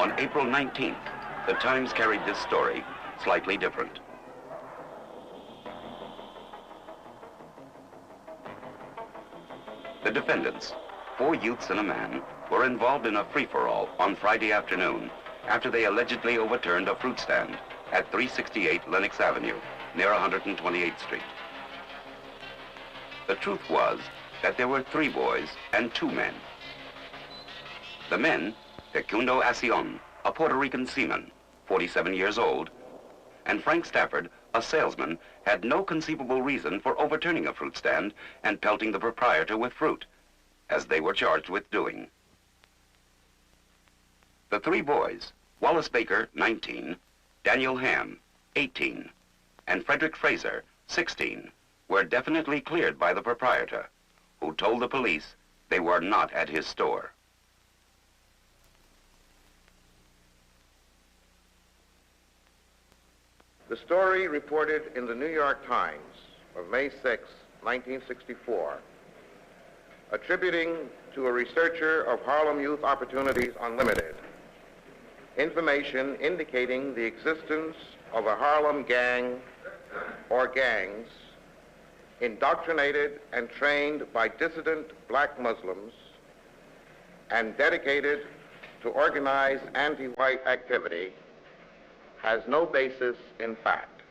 On April 19th, the Times carried this story, slightly different. The defendants, 4 youths and a man, were involved in a free-for-all on Friday afternoon after they allegedly overturned a fruit stand at 368 Lenox Avenue, near 128th Street. The truth was that there were 3 boys and 2 men. The men, Facundo Acion, a Puerto Rican seaman, 47 years old, and Frank Stafford, a salesman, had no conceivable reason for overturning a fruit stand and pelting the proprietor with fruit, as they were charged with doing. The 3 boys, Wallace Baker, 19, Daniel Ham, 18, and Frederick Fraser, 16, were definitely cleared by the proprietor, who told the police they were not at his store. The story reported in the New York Times of May 6, 1964, attributing to a researcher of Harlem Youth Opportunities Unlimited information indicating the existence of a Harlem gang or gangs indoctrinated and trained by dissident black Muslims and dedicated to organized anti-white activity has no basis in fact.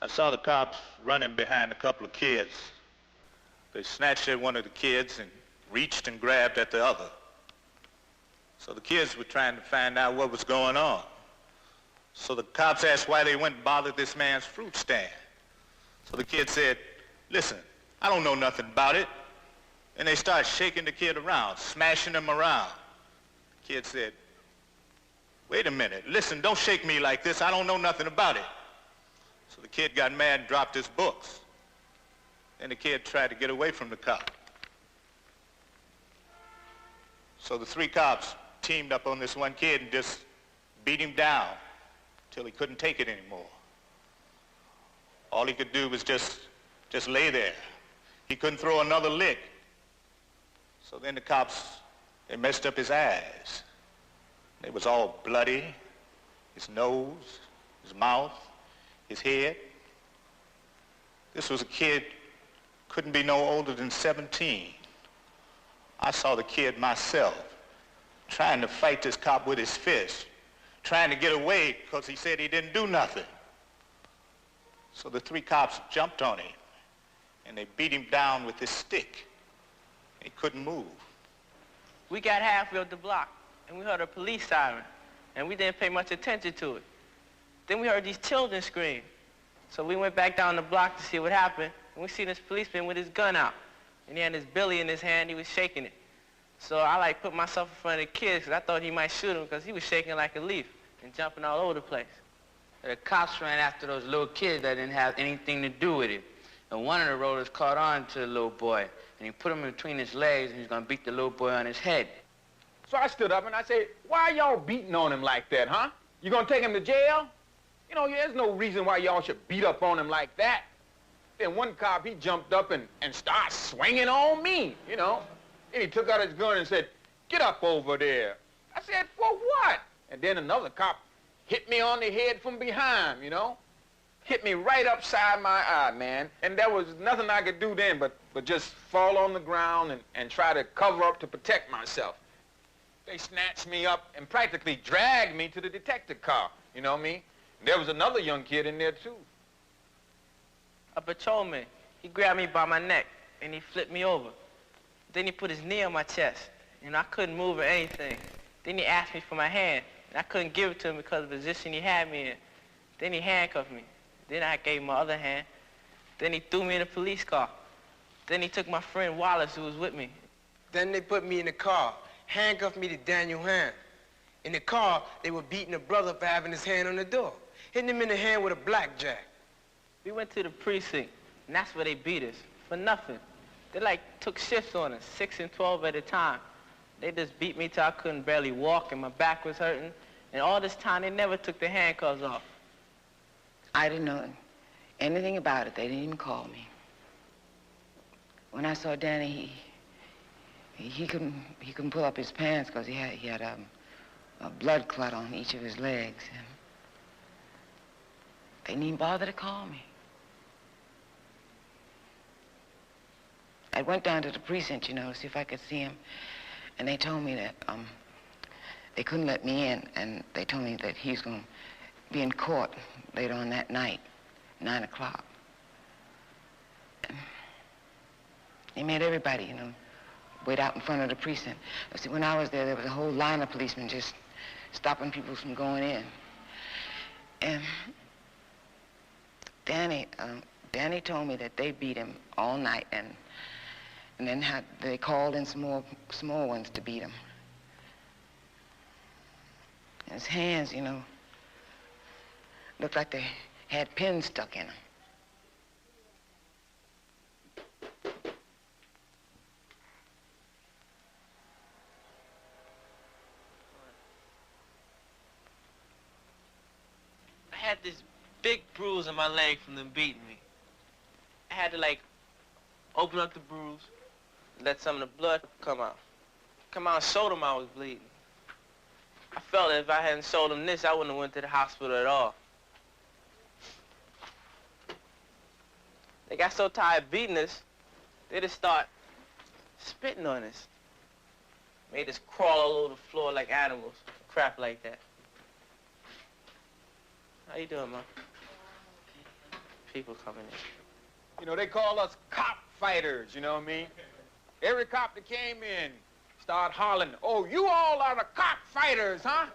I saw the cops running behind a couple of kids. They snatched at one of the kids and reached and grabbed at the other. So the kids were trying to find out what was going on. So the cops asked why they went and bothered this man's fruit stand. So the kid said, "Listen, I don't know nothing about it." And they started shaking the kid around, smashing him around. The kid said, "Wait a minute, listen, don't shake me like this. I don't know nothing about it." So the kid got mad and dropped his books. Then the kid tried to get away from the cop. So the 3 cops teamed up on this one kid and just beat him down till he couldn't take it anymore. All he could do was just lay there. He couldn't throw another lick. So then the cops, they messed up his eyes. It was all bloody, his nose, his mouth, his head. This was a kid, couldn't be no older than 17. I saw the kid myself trying to fight this cop with his fist, trying to get away because he said he didn't do nothing. So the 3 cops jumped on him and they beat him down with this stick. He couldn't move. We got halfway up the block and we heard a police siren and we didn't pay much attention to it. Then we heard these children scream. So we went back down the block to see what happened, and we seen this policeman with his gun out. And he had his billy in his hand, he was shaking it. So I put myself in front of the kids, because I thought he might shoot him, because he was shaking like a leaf and jumping all over the place. The cops ran after those little kids that didn't have anything to do with it. And one of the rollers caught on to the little boy, and he put him between his legs, and he was going to beat the little boy on his head. So I stood up and I said, "Why y'all beating on him like that, huh? You gonna take him to jail? You know, there's no reason why y'all should beat up on him like that." Then one cop, he jumped up and started swinging on me, you know. And he took out his gun and said, "Get up over there." I said, "For what?" And then another cop hit me on the head from behind, you know. hit me right upside my eye, man. And there was nothing I could do then but just fall on the ground and try to cover up to protect myself. They snatched me up and practically dragged me to the detective car, you know what I mean? And there was another young kid in there, too. A patrolman, he grabbed me by my neck and he flipped me over. Then he put his knee on my chest and I couldn't move or anything. Then he asked me for my hand and I couldn't give it to him because of the position he had me in. Then he handcuffed me. Then I gave him my other hand. Then he threw me in a police car. Then he took my friend Wallace, who was with me. Then they put me in the car, handcuffed me to Daniel Hand. In the car, they were beating a brother for having his hand on the door, hitting him in the hand with a blackjack. We went to the precinct, and that's where they beat us, for nothing. They took shifts on us, 6 and 12 at a time. They just beat me till I couldn't barely walk and my back was hurting. And all this time, they never took the handcuffs off. I didn't know anything about it. They didn't even call me. When I saw Danny, he couldn't pull up his pants because he had a blood clot on each of his legs. And they didn't even bother to call me. I went down to the precinct, you know, to see if I could see him. And they told me that they couldn't let me in. And they told me that he's going to be in court later on that night, 9 o'clock. They made everybody, you know, wait out in front of the precinct. See, when I was there was a whole line of policemen just stopping people from going in. And Danny told me that they beat him all night, and then they called in some more ones to beat him. And his hands, you know, looked like they had pins stuck in them. I had this big bruise on my leg from them beating me. I had to open up the bruise, let some of the blood come out. And showed them I was bleeding. I felt that if I hadn't showed them this, I wouldn't have went to the hospital at all. They got so tired of beating us, they just start spitting on us. Made us crawl all over the floor like animals, crap like that. How you doing, man? People coming in. You know, they call us cop fighters, you know what I mean? Every cop that came in start hollering, "Oh, you all are the cop fighters, huh?"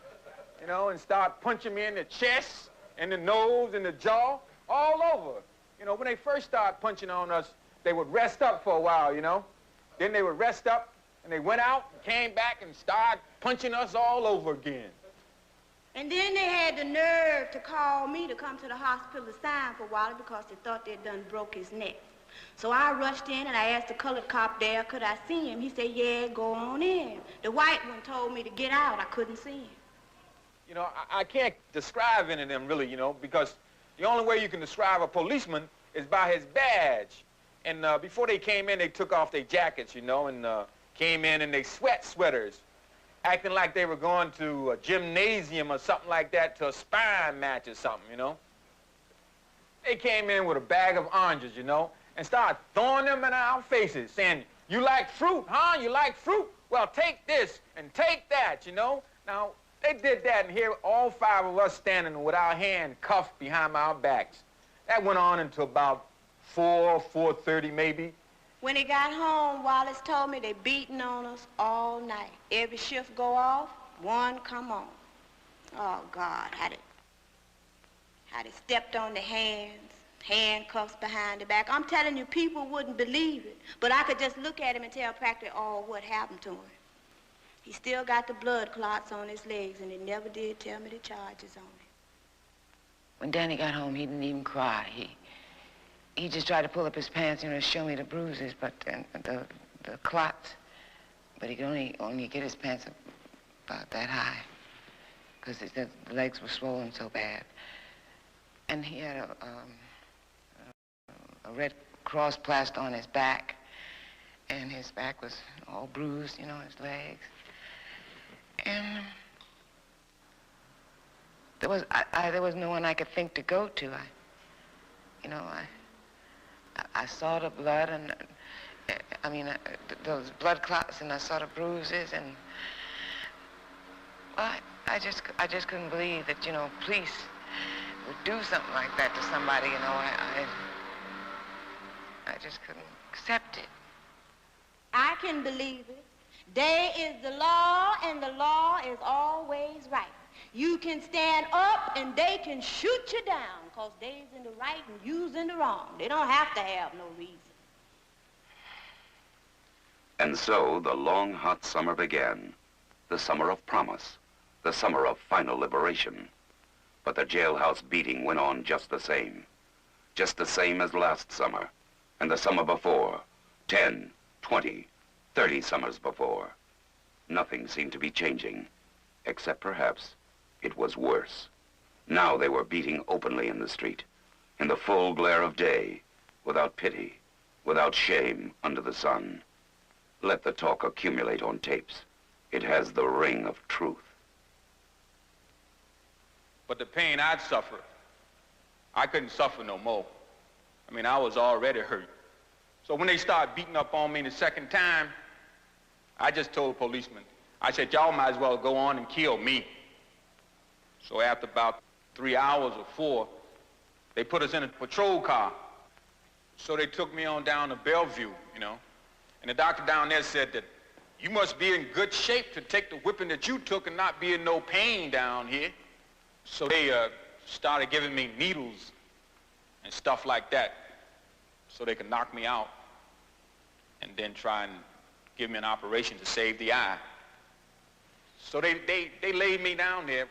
You know, and start punching me in the chest and the nose and the jaw, all over. You know, when they first started punching on us, they would rest up for a while, you know? Then they would rest up, and they went out, and came back, and started punching us all over again. And then they had the nerve to call me to come to the hospital to sign for Wally because they thought they'd done broke his neck. So I rushed in and I asked the colored cop there, could I see him? He said, yeah, go on in. The white one told me to get out. I couldn't see him. You know, I can't describe any of them really, you know, because the only way you can describe a policeman is by his badge. And before they came in, they took off their jackets, you know, and came in and they sweaters, acting like they were going to a gymnasium or something like that, to a sparring match or something, you know. They came in with a bag of oranges, you know, and started throwing them in our faces, saying, "You like fruit, huh? You like fruit? Well, take this and take that," you know. Now, they did that, and here all 5 of us standing with our hand cuffed behind our backs. That went on until about 4:30 maybe. When he got home, Wallace told me they beating on us all night. Every shift go off, one come on. Oh, God, how they stepped on the hands, handcuffs behind the back. I'm telling you, people wouldn't believe it. But I could just look at him and tell practically all what happened to him. He still got the blood clots on his legs, and they never did tell me the charges on him. When Danny got home, he didn't even cry. He just tried to pull up his pants, you know, to show me the bruises, but the clots. But he could only get his pants about that high, because the legs were swollen so bad. And he had a Red Cross plaster on his back, and his back was all bruised, you know, his legs. And there was no one I could think to go to. know, I saw the blood and, those blood clots, and I saw the bruises, and well, I just couldn't believe that, you know, police would do something like that to somebody, you know. I just couldn't accept it. I can believe it. Day is the law, and the law is always right. You can stand up, and they can shoot you down, because they's in the right and you's in the wrong. They don't have to have no reason. And so the long, hot summer began. The summer of promise. The summer of final liberation. But the jailhouse beating went on just the same. Just the same as last summer. And the summer before. 10, 20, 30 summers before. Nothing seemed to be changing. Except perhaps it was worse. Now they were beating openly in the street. In the full glare of day. Without pity. Without shame under the sun. Let the talk accumulate on tapes. It has the ring of truth. But the pain I'd suffered, I couldn't suffer no more. I mean, I was already hurt. So when they started beating up on me the second time, I just told the policeman, I said, y'all might as well go on and kill me. So after about 3 hours or 4, they put us in a patrol car. So they took me on down to Bellevue, you know. And the doctor down there said that you must be in good shape to take the whipping that you took and not be in no pain down here. So they started giving me needles and stuff like that so they could knock me out and then try and give me an operation to save the eye. So they laid me down there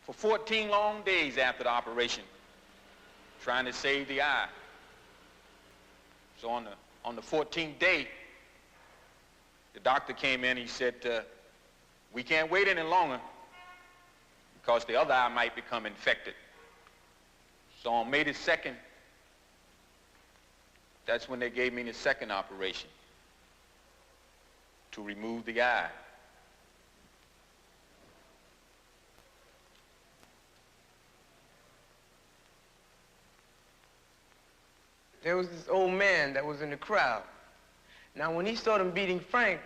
for 14 long days after the operation trying to save the eye. So on the 14th day, the doctor came in, he said, we can't wait any longer because the other eye might become infected. So on May the 2nd, that's when they gave me the second operation to remove the eye. There was this old man that was in the crowd. Now, when he saw them beating Frank,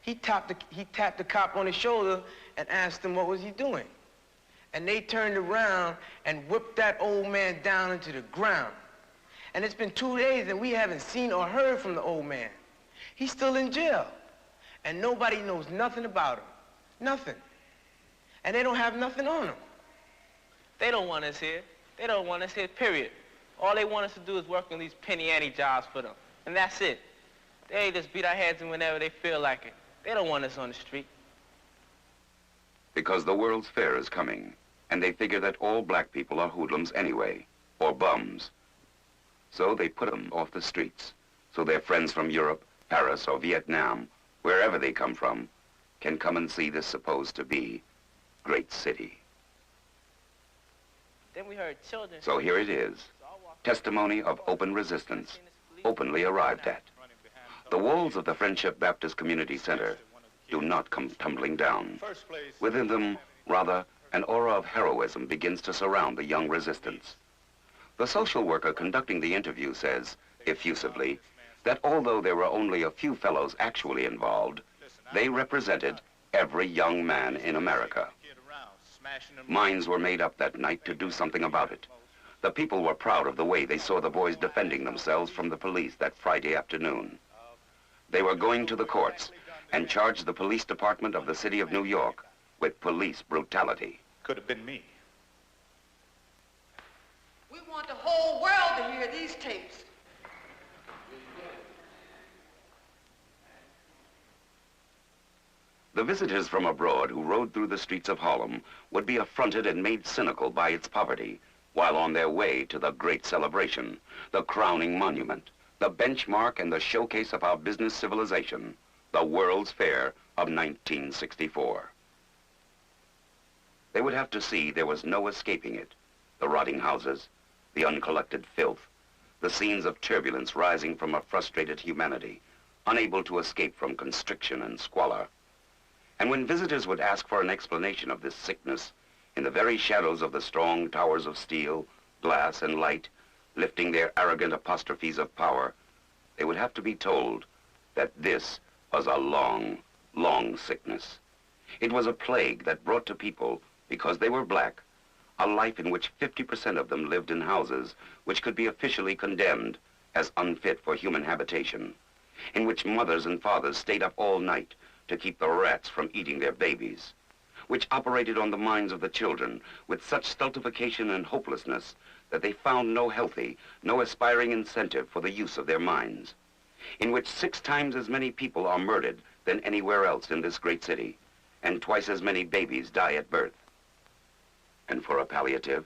he tapped the cop on the shoulder and asked him what was he doing. And they turned around and whipped that old man down into the ground. And it's been 2 days and we haven't seen or heard from the old man. He's still in jail. And nobody knows nothing about him. Nothing. And they don't have nothing on him. They don't want us here. They don't want us here, period. All they want us to do is work on these penny ante jobs for them. And that's it. They just beat our heads in whenever they feel like it. They don't want us on the street. Because the World's Fair is coming, and they figure that all black people are hoodlums anyway, or bums. So they put them off the streets, so their friends from Europe, Paris, or Vietnam, wherever they come from, can come and see this supposed to be great city. Then we heard children. So here it is, testimony of open resistance, openly arrived at. The walls of the Friendship Baptist Community Center do not come tumbling down. Within them, rather, an aura of heroism begins to surround the young resistance. The social worker conducting the interview says, effusively, that although there were only a few fellows actually involved, they represented every young man in America. Minds were made up that night to do something about it. The people were proud of the way they saw the boys defending themselves from the police that Friday afternoon. They were going to the courts and charged the police department of the city of New York with police brutality. Could have been me. We want the whole world to hear these tapes. The visitors from abroad who rode through the streets of Harlem would be affronted and made cynical by its poverty, while on their way to the great celebration, the crowning monument, the benchmark and the showcase of our business civilization, the World's Fair of 1964. They would have to see there was no escaping it. The rotting houses, the uncollected filth, the scenes of turbulence rising from a frustrated humanity, unable to escape from constriction and squalor. And when visitors would ask for an explanation of this sickness, in the very shadows of the strong towers of steel, glass, and light, lifting their arrogant apostrophes of power, they would have to be told that this was a long, long sickness. It was a plague that brought to people, because they were black, a life in which 50% of them lived in houses which could be officially condemned as unfit for human habitation, in which mothers and fathers stayed up all night to keep the rats from eating their babies, which operated on the minds of the children with such stultification and hopelessness that they found no healthy, no aspiring incentive for the use of their minds, in which 6 times as many people are murdered than anywhere else in this great city, and twice as many babies die at birth. And for a palliative,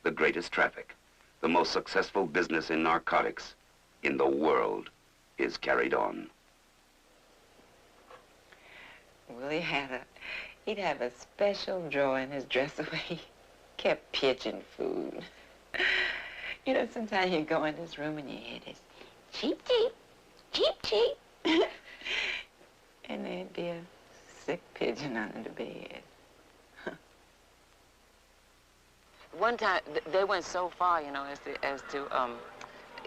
the greatest traffic, the most successful business in narcotics in the world is carried on. Well, he'd have a special drawer in his dresser where he kept pigeon food. You know, sometimes you go in this room and you hear this, cheep, cheep, cheep, cheep. And there'd be a sick pigeon under the bed. One time, they went so far, you know, as to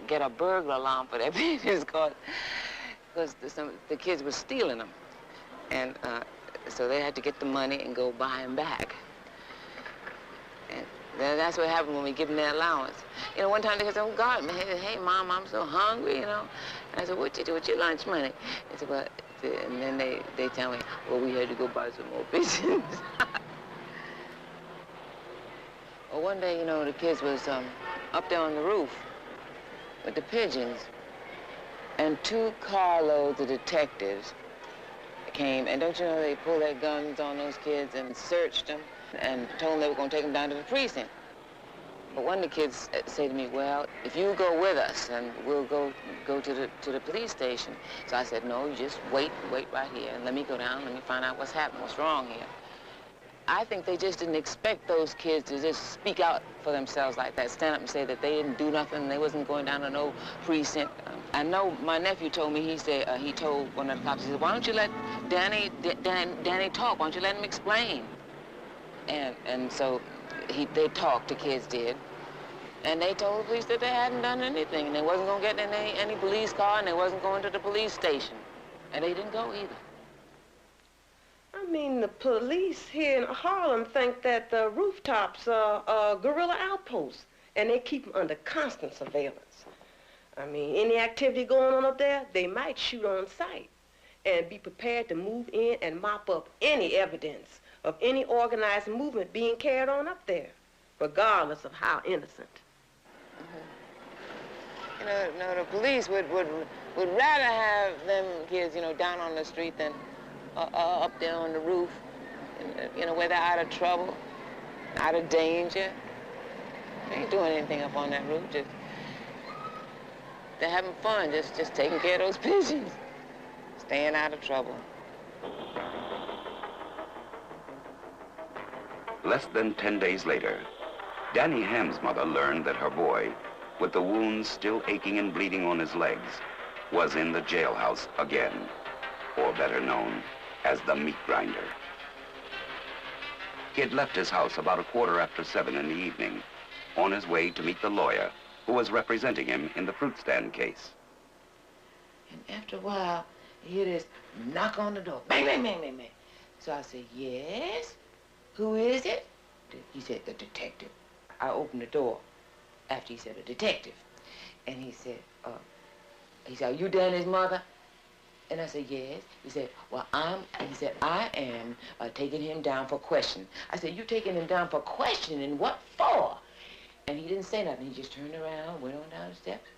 get a burglar alarm for their pigeons because the kids were stealing them. And so they had to get the money and go buy them back. And that's what happened when we give them their allowance. You know, one time they said, oh, God, man, hey, Mom, I'm so hungry, you know. And I said, what you do with your lunch money? They said, well, and then they tell me, well, we had to go buy some more pigeons. Well, one day, you know, the kids was up there on the roof with the pigeons, and 2 carloads of detectives came, and don't you know, they pulled their guns on those kids and searched them and told them they were going to take them down to the precinct. But one of the kids said to me, well, if you go with us, and we'll go to the police station. So I said, no, you just wait right here, and let me go down, let me find out what's happening, what's wrong here. I think they just didn't expect those kids to just speak out for themselves like that, stand up and say that they didn't do nothing, they wasn't going down to no precinct. I know my nephew told me, he said, he told one of the cops, he said, why don't you let Danny talk, why don't you let him explain? And so they talked, the kids did, and they told the police that they hadn't done anything, and they wasn't going to get in any police car, and they wasn't going to the police station, and they didn't go either. I mean, the police here in Harlem think that the rooftops are guerrilla outposts, and they keep them under constant surveillance. I mean, any activity going on up there, they might shoot on sight and be prepared to move in and mop up any evidence of any organized movement being carried on up there, regardless of how innocent. You know, the police would rather have them kids, you know, down on the street than up there on the roof, you know, where they're out of trouble, out of danger. They ain't doing anything up on that roof, just they're having fun, just taking care of those pigeons, staying out of trouble. Less than 10 days later, Danny Ham's mother learned that her boy, with the wounds still aching and bleeding on his legs, was in the jailhouse again, or better known as the meat grinder. He had left his house about 7:15 in the evening, on his way to meet the lawyer who was representing him in the fruit stand case. And after a while, you hear this knock on the door, bang, bang, bang, bang, bang. So I said, yes, who is it? He said, the detective. I opened the door after he said, a detective. And he said, are you Danny's mother? And I said, yes. He said, well, I am taking him down for questioning. I said, you taking him down for questioning? What for? And he didn't say nothing. He just turned around, went on down the steps,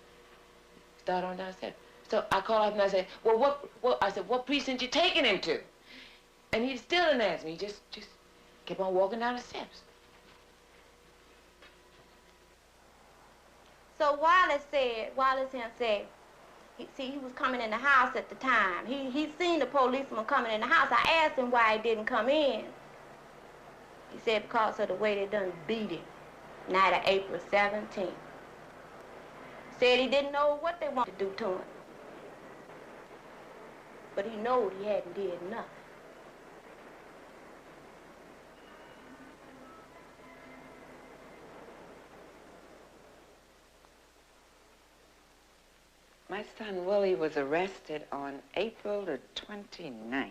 started on down the steps. So I called up and I said, well, what precinct you taking him to? And he still didn't answer me. He just kept on walking down the steps. So Wallace said, he was coming in the house at the time. He seen the policeman coming in the house. I asked him why he didn't come in. He said because of the way they done beat him, night of April 17th. Said he didn't know what they wanted to do to him. But he knowed he hadn't did nothing. My son Willie was arrested on April the 29th.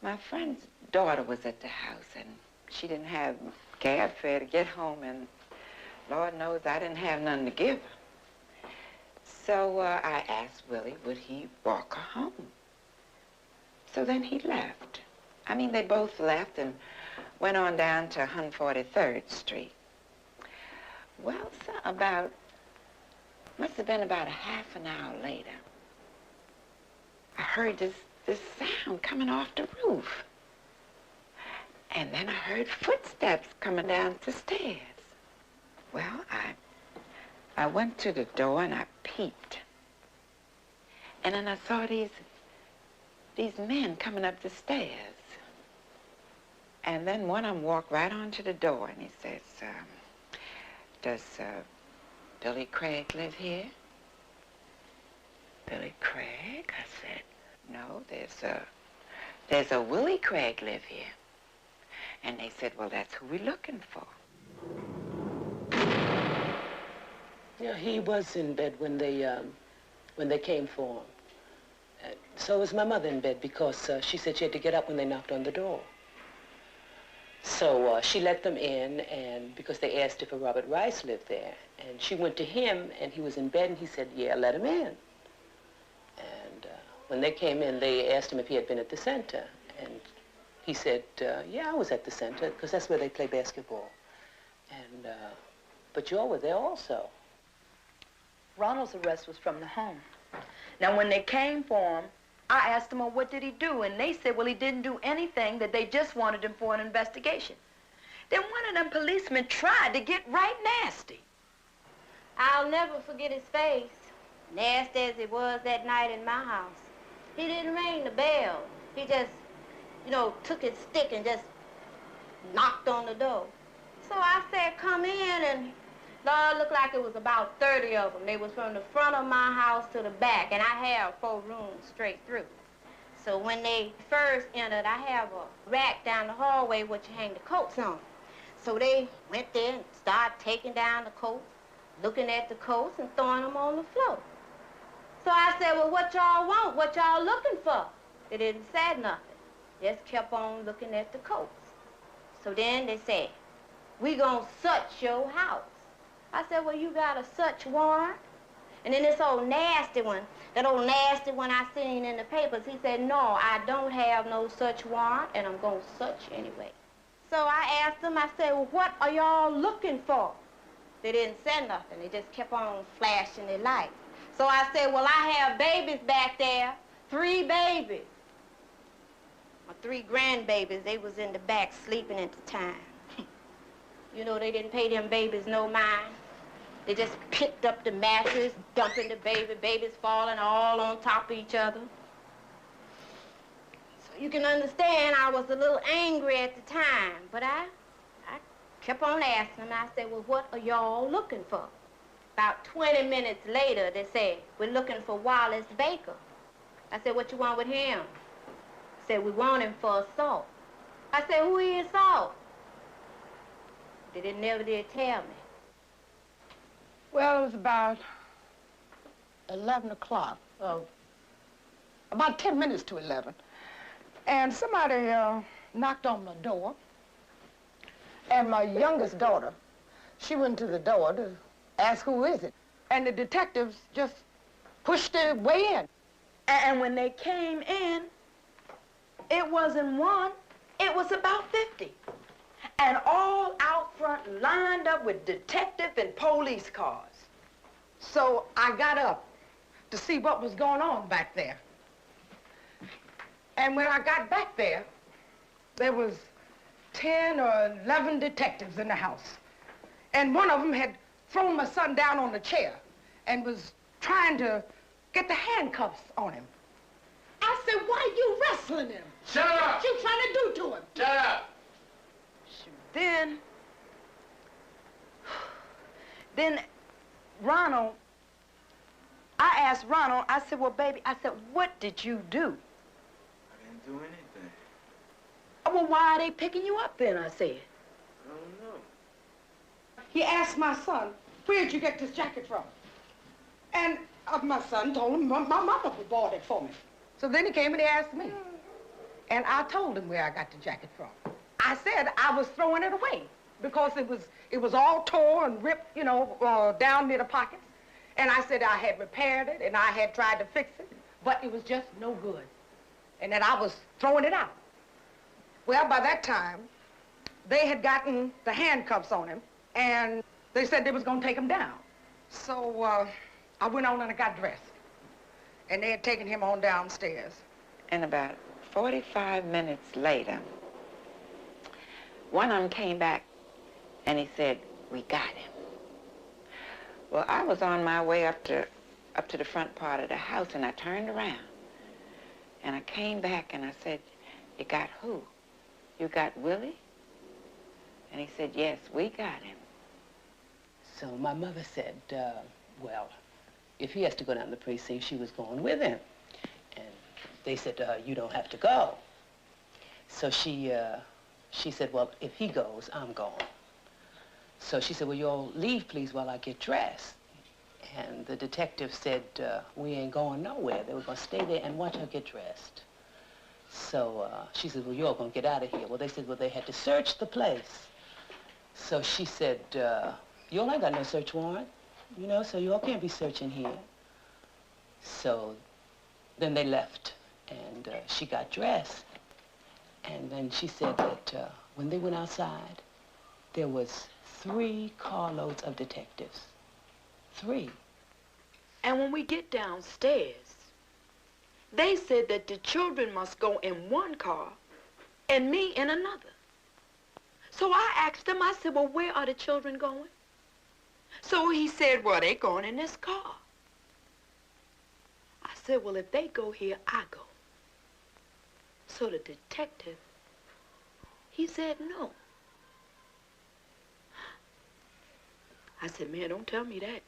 My friend's daughter was at the house, and she didn't have cab fare to get home, and Lord knows I didn't have nothing to give her. So I asked Willie, would he walk her home? So then he left. I mean, they both left and went on down to 143rd Street. Well, so must have been about a half an hour later, I heard this sound coming off the roof. And then I heard footsteps coming down the stairs. Well, I went to the door and I peeped. And then I saw these men coming up the stairs. And then one of them walked right onto the door and he says, does Billy Craig live here? Billy Craig? I said, no, there's a Willie Craig live here. And they said, well, that's who we're looking for. Yeah, he was in bed when they came for him. So was my mother in bed because she said she had to get up when they knocked on the door. So she let them in, and because they asked if a Robert Rice lived there. And she went to him, and he was in bed, and he said, yeah, let him in. And when they came in, they asked him if he had been at the center. And he said, yeah, I was at the center, because that's where they play basketball. And, but you all were there also. Ronald's arrest was from the home. Now, when they came for him, I asked them, well, what did he do? And they said, well, he didn't do anything, that they just wanted him for an investigation. Then one of them policemen tried to get right nasty. I'll never forget his face, nasty as it was that night in my house. He didn't ring the bell. He just, you know, took his stick and just knocked on the door. So I said, come in, and Lord, looked like it was about 30 of them. They was from the front of my house to the back, and I have 4 rooms straight through. So when they first entered, I have a rack down the hallway which you hang the coats on. So they went there and started taking down the coats, looking at the coats and throwing them on the floor. So I said, well, what y'all want? What y'all looking for? They didn't say nothing. Just kept on looking at the coats. So then they said, we gonna search your house. I said, well, you got a search warrant? And then this old nasty one, that old nasty one I seen in the papers, he said, no, I don't have no search warrant, and I'm gonna search anyway. So I asked them, I said, well, what are y'all looking for? They didn't say nothing. They just kept on flashing their lights. So I said, well, I have babies back there, 3 babies. My 3 grandbabies, they was in the back sleeping at the time. You know, they didn't pay them babies no mind. They just picked up the mattress, dumping the babies falling all on top of each other. So you can understand I was a little angry at the time, but I kept on asking them. I said, well, what are y'all looking for? About 20 minutes later, they said, we're looking for Wallace Baker. I said, what you want with him? They said, we want him for assault. I said, who he assault? They never did tell me. Well, it was about 11 o'clock, about 10 minutes to 11. And somebody knocked on my door. And my youngest daughter, she went to the door to ask who is it. And the detectives just pushed their way in. And when they came in, it wasn't one, it was about 50. And all out front lined up with detective and police cars. So I got up to see what was going on back there. And when I got back there, there was 10 or 11 detectives in the house. And one of them had thrown my son down on the chair and was trying to get the handcuffs on him. I said, why you wrestling him? Shut up! What you trying to do to him? Shut up! Then Ronald, I asked Ronald, I said, well, baby, I said, what did you do? I didn't do anything. Well, why are they picking you up then, I said? I don't know. He asked my son, where'd you get this jacket from? And my son told him my mama bought it for me. So then he came and he asked me. And I told him where I got the jacket from. I said I was throwing it away because it was all torn and ripped, you know, down near the pockets. And I said I had repaired it and I had tried to fix it, but it was just no good. And that I was throwing it out. Well, by that time, they had gotten the handcuffs on him, and they said they was gonna take him down. So I went on and I got dressed. And they had taken him on downstairs. And about 45 minutes later, one of them came back and he said, "We got him." Well, I was on my way up to the front part of the house, and I turned around. And I came back and I said, "You got who? You got Willie?" And he said, "Yes, we got him." So my mother said, well, if he has to go down to the precinct, she was going with him. And they said to her, "You don't have to go." So she said, "Well, if he goes, I'm going." So she said, "Well, you all leave, please, while I get dressed." And the detective said, "We ain't going nowhere." They were going to stay there and watch her get dressed. So she said, "Well, you all going to get out of here." Well, they said, well, they had to search the place. So she said, "You all ain't got no search warrant, you know, so you all can't be searching here." So then they left, and she got dressed. And then she said that when they went outside, there was 3 carloads of detectives. 3. And when we get downstairs, they said that the children must go in one car and me in another. So I asked him, I said, "Well, where are the children going?" So he said, "Well, they're going in this car." I said, "Well, if they go here, I go." So the detective, he said no. I said, "Man, don't tell me that."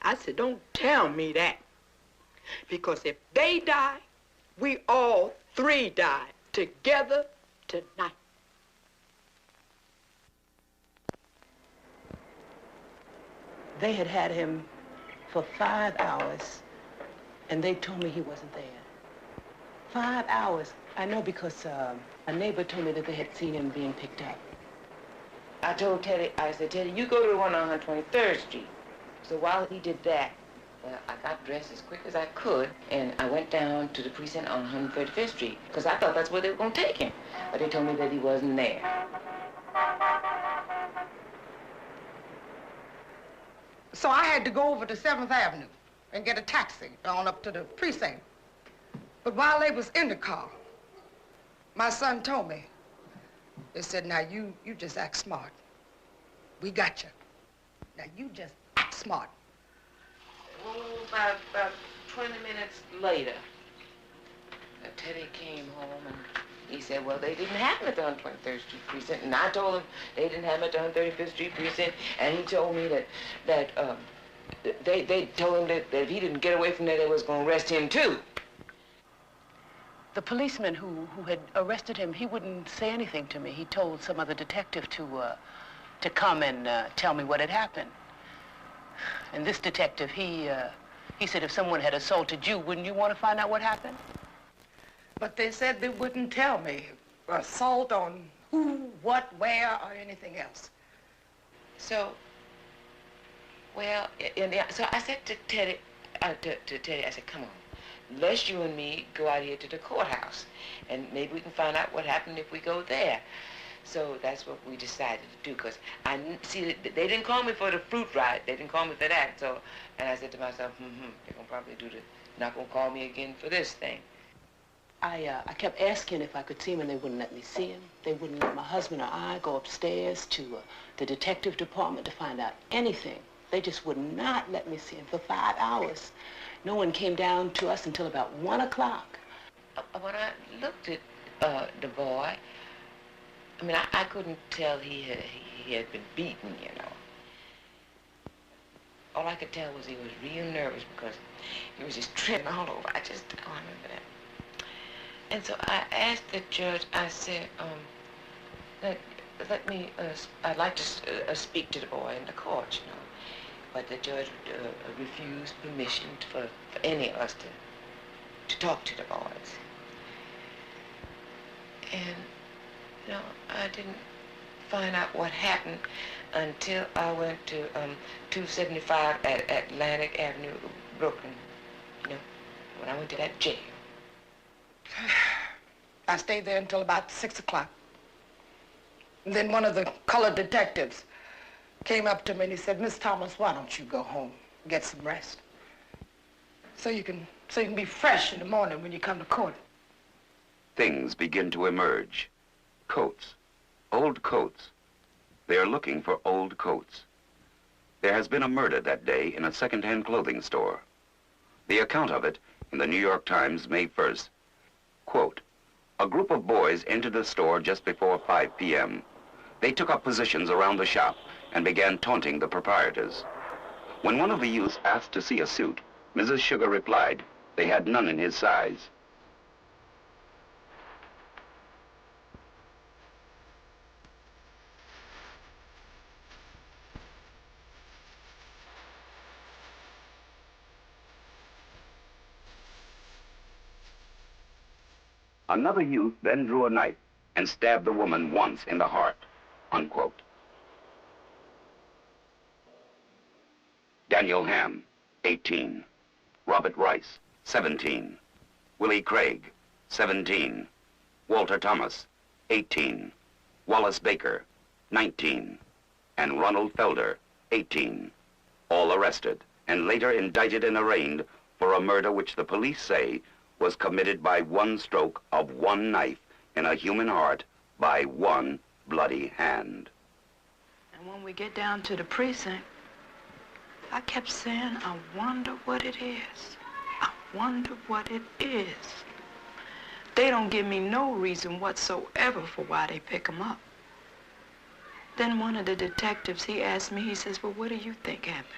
I said, "Don't tell me that. Because if they die, we all 3 die together tonight." They had had him for 5 hours, and they told me he wasn't there. 5 hours. I know because a neighbor told me that they had seen him being picked up. I told Teddy, I said, "Teddy, you go to the one on 123rd Street." So while he did that, I got dressed as quick as I could, and I went down to the precinct on 135th Street, because I thought that's where they were going to take him. But they told me that he wasn't there. So I had to go over to 7th Avenue and get a taxi on up to the precinct. But while they was in the car, my son told me, they said, "Now you just act smart. We got you. Now you just act smart." Oh, about 20 minutes later, Teddy came home and he said, "Well, they didn't have him at the 123rd Street precinct." And I told him they didn't have him at the 135th Street precinct. And he told me that they told him that if he didn't get away from there, they was going to arrest him too. The policeman who had arrested him, he wouldn't say anything to me. He told some other detective to come and tell me what had happened. And this detective, he said if someone had assaulted you, wouldn't you want to find out what happened? But they said they wouldn't tell me assault on who, what, where, or anything else. So, well, so I said to Teddy, I said, "Come on, let's you and me go out here to the courthouse, and maybe we can find out what happened if we go there." So that's what we decided to do, because see, they didn't call me for the fruit ride. They didn't call me for that. So, and I said to myself, they're going to probably not going to call me again for this thing. I kept asking if I could see him, and they wouldn't let me see him. They wouldn't let my husband or I go upstairs to the detective department to find out anything. They just would not let me see him for 5 hours. No one came down to us until about 1 o'clock. When I looked at the boy, I mean, I couldn't tell he had been beaten, you know. All I could tell was he was real nervous because he was just tripping all over. I remember that. And so I asked the judge, I said, I'd like to speak to the boy in the court, you know. But the judge refused permission for any of us to talk to the boys. And, you know, I didn't find out what happened until I went to 275 at Atlantic Avenue, Brooklyn, you know, when I went to that jail. I stayed there until about 6 o'clock. And then one of the colored detectives came up to me and he said, Miss Thomas, why don't you go home, get some rest? So you can be fresh in the morning when you come to court. Things begin to emerge. Coats. Old coats. They are looking for old coats. There has been a murder that day in a second-hand clothing store. The account of it in the New York Times, May 1st. Quote, a group of boys entered the store just before 5 p.m. They took up positions around the shop and began taunting the proprietors. When one of the youths asked to see a suit, Mrs. Sugar replied they had none in his size. Another youth then drew a knife and stabbed the woman once in the heart, unquote. Daniel Ham, 18. Robert Rice, 17. Willie Craig, 17. Walter Thomas, 18. Wallace Baker, 19. And Ronald Felder, 18. All arrested and later indicted and arraigned for a murder which the police say was committed by one stroke of one knife in a human heart by one bloody hand. And when we get down to the precinct, I kept saying, I wonder what it is. I wonder what it is. They don't give me no reason whatsoever for why they pick them up. Then one of the detectives, he asked me, he says, well, what do you think happened?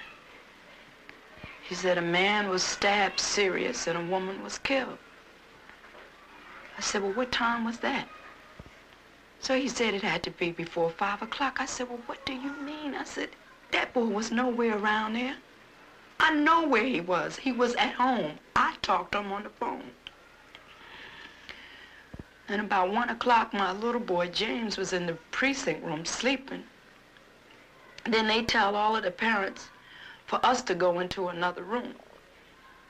He said a man was stabbed serious and a woman was killed. I said, well, what time was that? So he said it had to be before 5 o'clock. I said, well, what do you mean? I said, that boy was nowhere around there. I know where he was. He was at home. I talked to him on the phone. And about 1 o'clock, my little boy, James, was in the precinct room sleeping. Then they tell all of the parents for us to go into another room.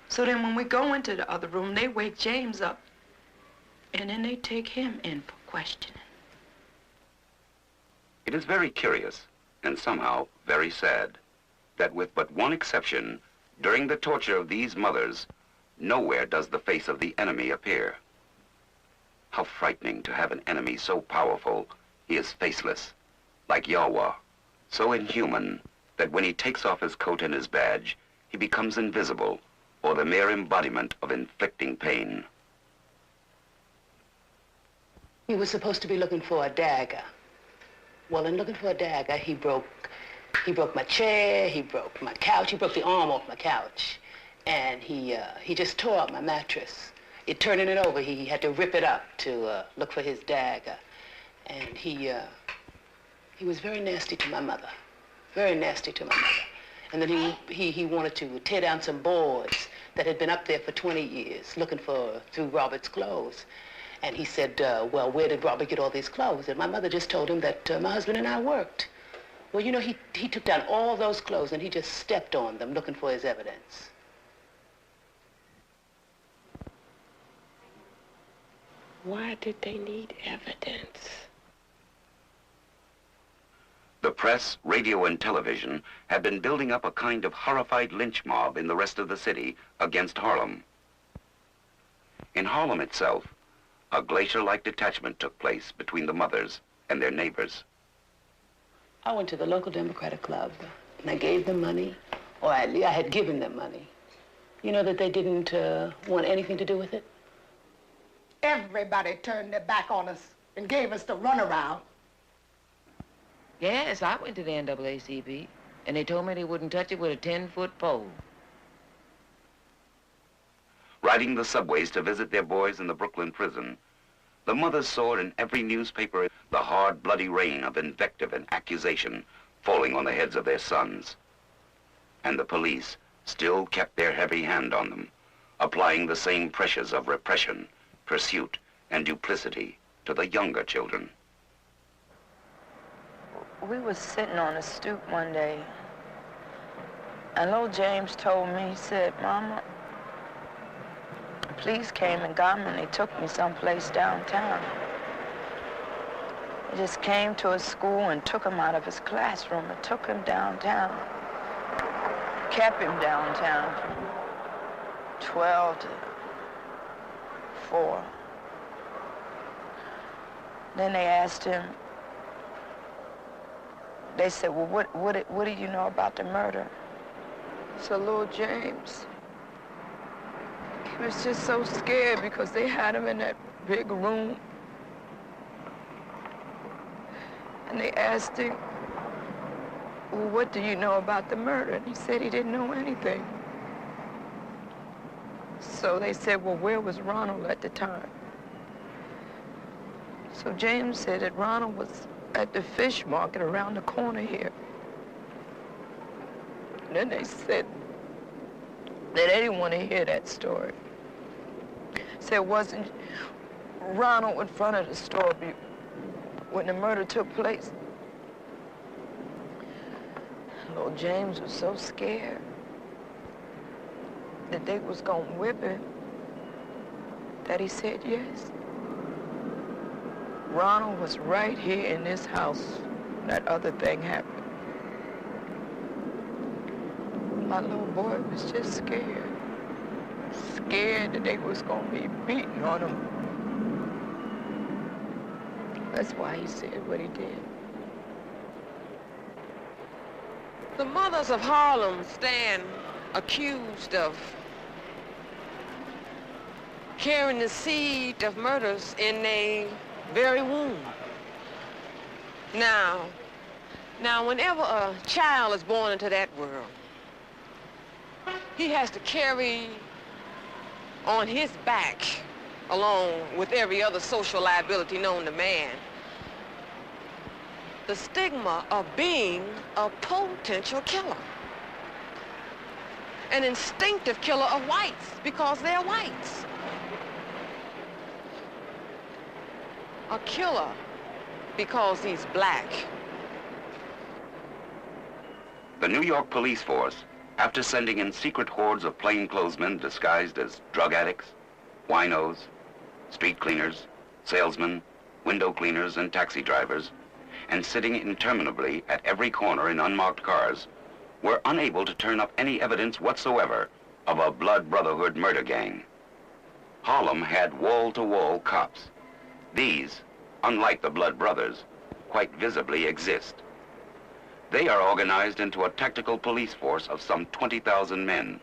So then when we go into the other room, they wake James up, and then they take him in for questioning. It is very curious, and somehow very sad, that with but one exception, during the torture of these mothers, nowhere does the face of the enemy appear. How frightening to have an enemy so powerful, he is faceless, like Yahweh, so inhuman, that when he takes off his coat and his badge, he becomes invisible, or the mere embodiment of inflicting pain. He was supposed to be looking for a dagger. Well, in looking for a dagger, he broke my chair, he broke my couch, he broke the arm off my couch, and he just tore up my mattress. Turning it over, he had to rip it up to look for his dagger, and he was very nasty to my mother. Very nasty to my mother. And then he wanted to tear down some boards that had been up there for 20 years, looking through Robert's clothes. And he said, well, where did Robert get all these clothes? And my mother just told him that my husband and I worked. Well, you know, he took down all those clothes and he just stepped on them looking for his evidence. Why did they need evidence? The press, radio, and television had been building up a kind of horrified lynch mob in the rest of the city against Harlem. In Harlem itself, a glacier-like detachment took place between the mothers and their neighbors. I went to the local Democratic Club, and I gave them money, or I had given them money. You know that they didn't want anything to do with it? Everybody turned their back on us and gave us the runaround. Yes, I went to the NAACP, and they told me they wouldn't touch it with a 10-foot pole. Riding the subways to visit their boys in the Brooklyn prison, the mothers saw in every newspaper the hard, bloody rain of invective and accusation falling on the heads of their sons. and the police still kept their heavy hand on them, applying the same pressures of repression, pursuit, and duplicity to the younger children. We was sitting on a stoop one day, and little James told me, he said, "Mama, the police came and got me, and they took me someplace downtown. They just came to his school and took him out of his classroom and took him downtown. Kept him downtown from 12 to 4. Then they asked him, they said, well, what do you know about the murder?" So little James, he was just so scared because they had him in that big room. And they asked him, well, what do you know about the murder? And he said he didn't know anything. So they said, well, where was Ronald at the time? So James said that Ronald was at the fish market around the corner here. And then they said that they didn't want to hear that story. Said, wasn't Ronald in front of the store when the murder took place? Little James was so scared that they was gonna whip him that he said yes. Ronald was right here in this house when that other thing happened. My little boy was just scared. Scared that they was gonna be beating on him. That's why he said what he did. The mothers of Harlem stand accused of carrying the seed of murders in their very womb. Now, whenever a child is born into that world, he has to carry on his back, along with every other social liability known to man, the stigma of being a potential killer. An instinctive killer of whites because they're whites. A killer because he's black. The New York police force, after sending in secret hordes of plainclothesmen disguised as drug addicts, winos, street cleaners, salesmen, window cleaners, and taxi drivers, and sitting interminably at every corner in unmarked cars, were unable to turn up any evidence whatsoever of a Blood Brotherhood murder gang. Harlem had wall-to-wall cops. These, unlike the Blood Brothers, quite visibly exist. They are organized into a tactical police force of some 20,000 men,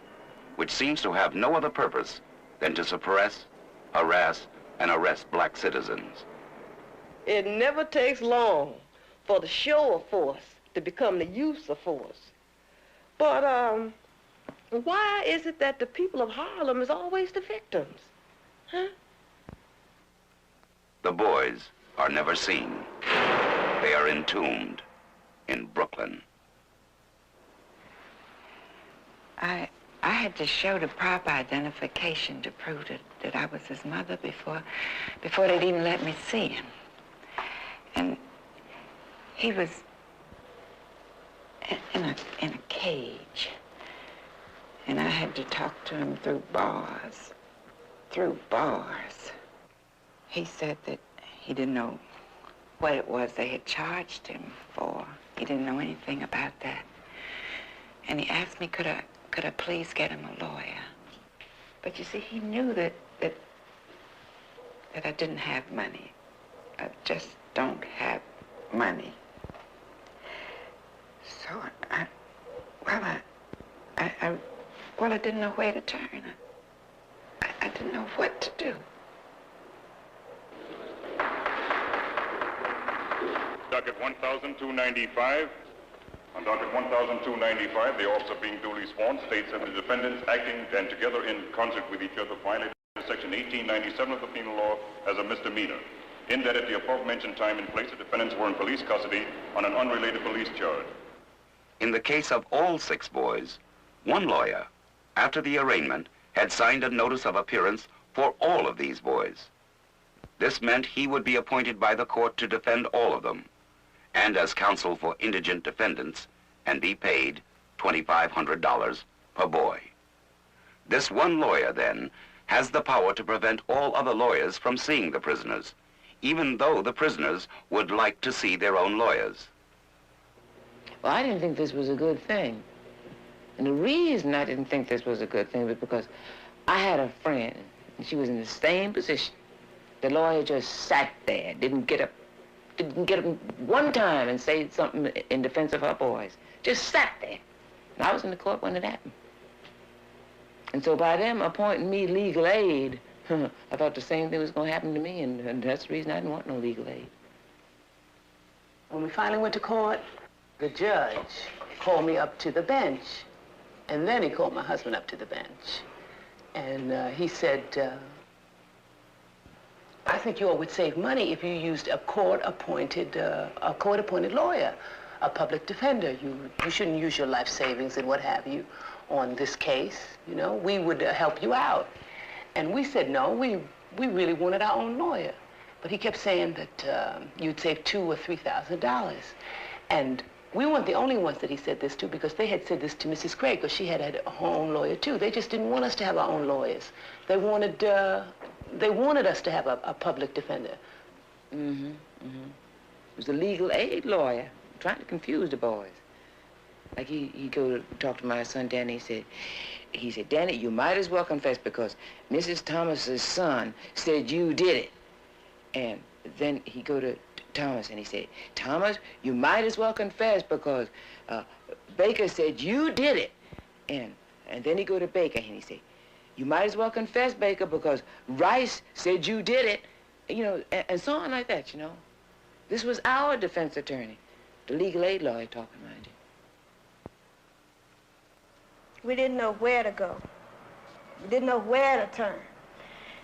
which seems to have no other purpose than to suppress, harass, and arrest black citizens. It never takes long for the show of force to become the use of force. But why is it that the people of Harlem is always the victims? Huh? The boys are never seen. They are entombed in Brooklyn. I had to show the proper identification to prove that I was his mother before they'd even let me see him. And he was in a cage. And I had to talk to him through bars. Through bars. He said that he didn't know what it was they had charged him for. He didn't know anything about that. And he asked me, could I please get him a lawyer? But you see, he knew that I didn't have money. I just don't have money. So I didn't know where to turn. I didn't know what to do. Docket 1,295. On docket 1,295, the officer being duly sworn states that the defendants acting and together in concert with each other violated section 1897 of the penal law as a misdemeanor. In that at the above-mentioned time and place, the defendants were in police custody on an unrelated police charge. In the case of all 6 boys, One lawyer, after the arraignment, had signed a notice of appearance for all of these boys. This meant he would be appointed by the court to defend all of them, and as counsel for indigent defendants, and be paid $2,500 per boy. This one lawyer, then, has the power to prevent all other lawyers from seeing the prisoners, even though the prisoners would like to see their own lawyers. Well, I didn't think this was a good thing. And the reason I didn't think this was a good thing was because I had a friend, and she was in the same position. The lawyer just sat there, didn't get up one time and say something in defense of her boys. Just sat there. And I was in the court when it happened. And so by them appointing me legal aid, I thought the same thing was going to happen to me, and that's the reason I didn't want no legal aid. When we finally went to court, the judge called me up to the bench, and then he called my husband up to the bench. And he said, I think you all would save money if you used a court-appointed lawyer, a public defender. You shouldn't use your life savings and what have you on this case. You know, we would help you out. And we said no, we really wanted our own lawyer. But he kept saying that you'd save $2,000 or $3,000. And we weren't the only ones that he said this to, because they had said this to Mrs. Craig, because she had her own lawyer too. They just didn't want us to have our own lawyers. They wanted us to have a public defender. Mm-hmm. It was a legal aid lawyer trying to confuse the boys. Like he go to talk to my son Danny. He said, Danny, you might as well confess, because Mrs. Thomas's son said you did it. And then he go to Thomas and he said, Thomas, you might as well confess, because Baker said you did it. And then he go to Baker and he said, you might as well confess, Baker, because Rice said you did it. You know, and so on like that, you know. This was our defense attorney, the legal aid lawyer talking, mind you. We didn't know where to go. We didn't know where to turn.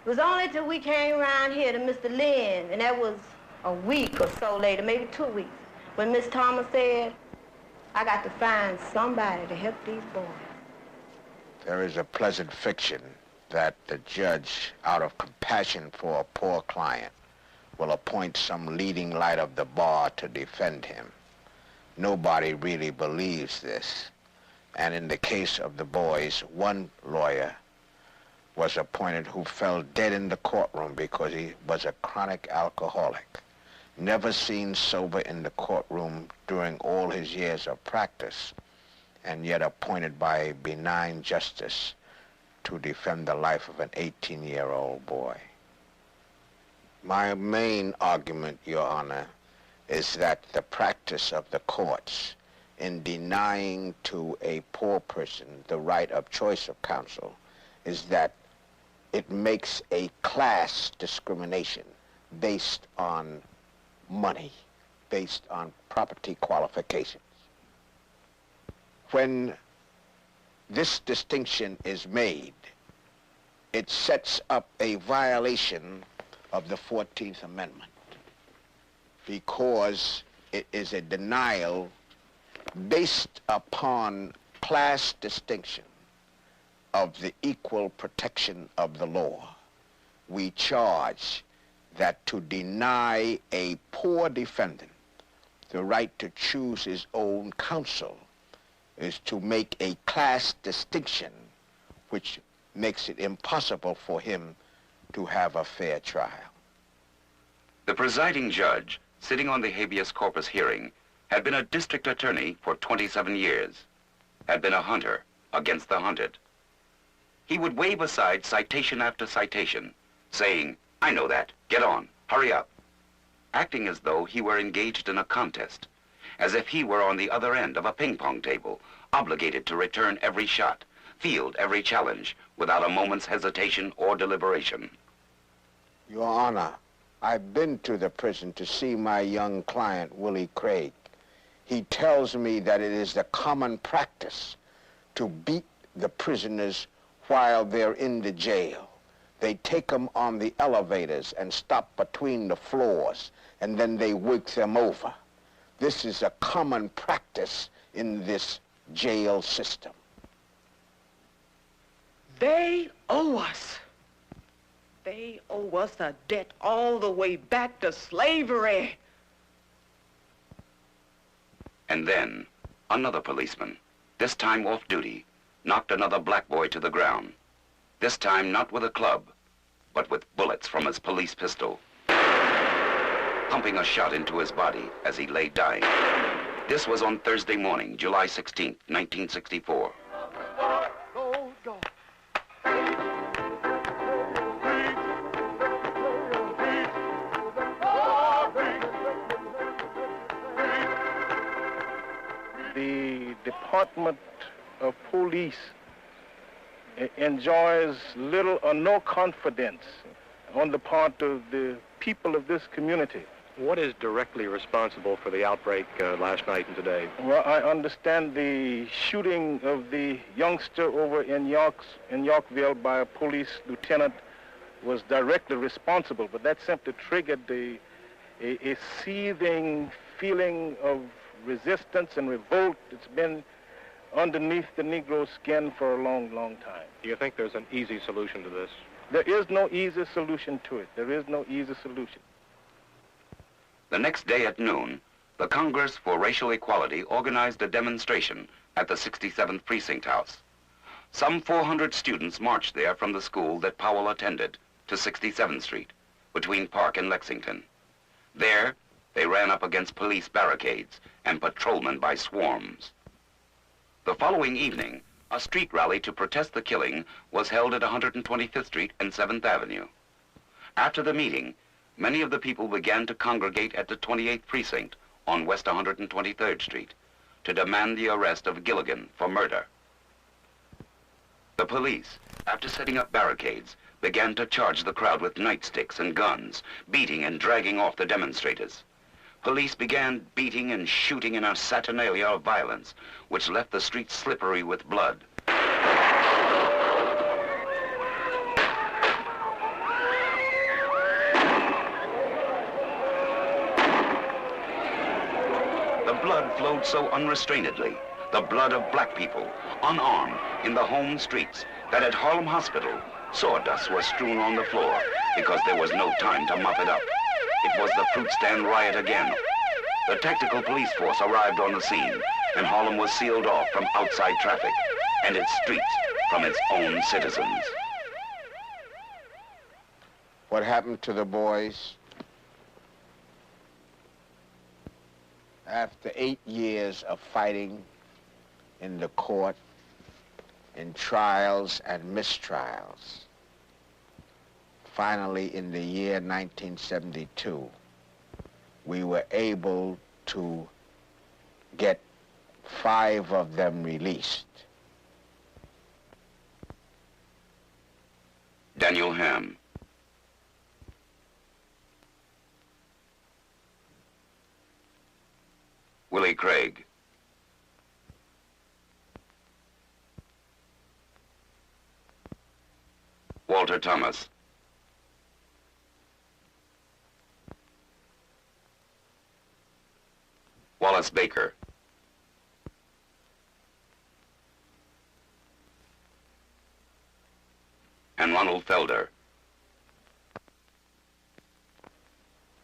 It was only till we came around here to Mr. Lynn, and that was a week or so later, maybe 2 weeks, when Miss Thomas said, I got to find somebody to help these boys. There is a pleasant fiction that the judge, out of compassion for a poor client, will appoint some leading light of the bar to defend him. Nobody really believes this. And in the case of the boys, one lawyer was appointed who fell dead in the courtroom because he was a chronic alcoholic, never seen sober in the courtroom during all his years of practice, and yet appointed by a benign justice to defend the life of an 18-year-old boy. My main argument, Your Honor, is that the practice of the courts in denying to a poor person the right of choice of counsel is that it makes a class discrimination based on money, based on property qualifications. When this distinction is made, it sets up a violation of the 14th Amendment, because it is a denial based upon class distinction of the equal protection of the law. We charge that to deny a poor defendant the right to choose his own counsel is to make a class distinction which makes it impossible for him to have a fair trial. The presiding judge, sitting on the habeas corpus hearing, had been a district attorney for 27 years, had been a hunter against the hunted. He would wave aside citation after citation, saying, I know that, get on, hurry up, acting as though he were engaged in a contest, as if he were on the other end of a ping-pong table, obligated to return every shot, field every challenge, without a moment's hesitation or deliberation. Your Honor, I've been to the prison to see my young client, Willie Craig. He tells me that it is the common practice to beat the prisoners while they're in the jail. They take them on the elevators and stop between the floors, and then they wake them over. This is a common practice in this jail system. They owe us. They owe us a debt all the way back to slavery. And then, another policeman, this time off duty, knocked another black boy to the ground. This time not with a club, but with bullets from his police pistol, pumping a shot into his body as he lay dying. This was on Thursday morning, July 16th, 1964. The Department of Police enjoys little or no confidence on the part of the people of this community. What is directly responsible for the outbreak last night and today? Well, I understand the shooting of the youngster over in Yorkville by a police lieutenant was directly responsible, but that simply triggered a seething feeling of resistance and revolt that's been underneath the Negro skin for a long, long time. Do you think there's an easy solution to this? There is no easy solution to it. There is no easy solution. The next day at noon, the Congress for Racial Equality organized a demonstration at the 67th Precinct House. Some 400 students marched there from the school that Powell attended to 67th Street, between Park and Lexington. There, they ran up against police barricades and patrolmen by swarms. The following evening, a street rally to protest the killing was held at 125th Street and 7th Avenue. After the meeting, many of the people began to congregate at the 28th Precinct on West 123rd Street to demand the arrest of Gilligan for murder. The police, after setting up barricades, began to charge the crowd with nightsticks and guns, beating and dragging off the demonstrators. Police began beating and shooting in a saturnalia of violence, which left the streets slippery with blood. The blood flowed so unrestrainedly, the blood of black people, unarmed, in the home streets, that at Harlem Hospital, sawdust was strewn on the floor because there was no time to mop it up. It was the fruit stand riot again. The tactical police force arrived on the scene, and Harlem was sealed off from outside traffic and its streets from its own citizens. What happened to the boys? After 8 years of fighting in the court, in trials and mistrials, finally in the year 1972, we were able to get 5 of them released. Daniel Ham. Willie Craig. Walter Thomas. Wallace Baker. And Ronald Felder.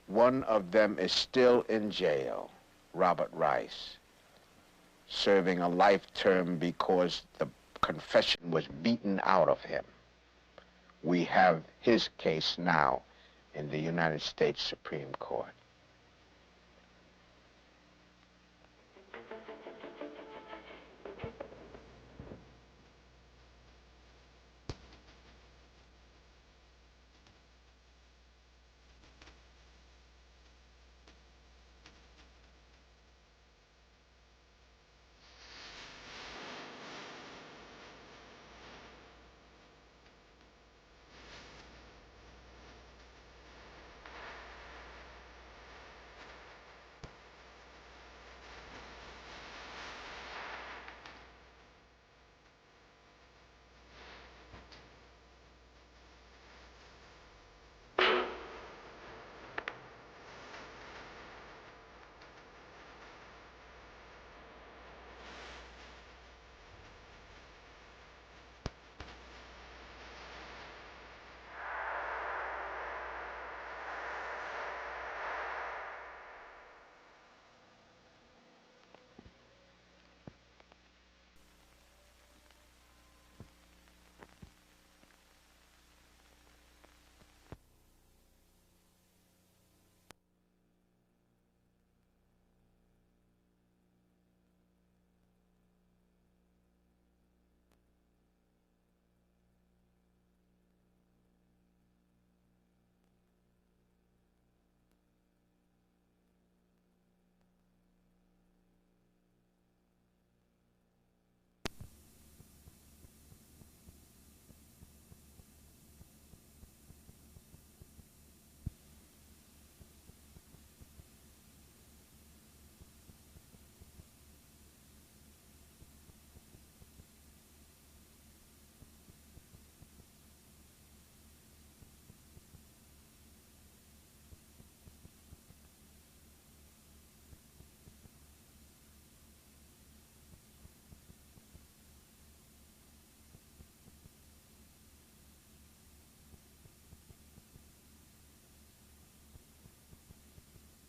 One of them is still in jail, Robert Rice, serving a life term because the confession was beaten out of him. We have his case now in the United States Supreme Court.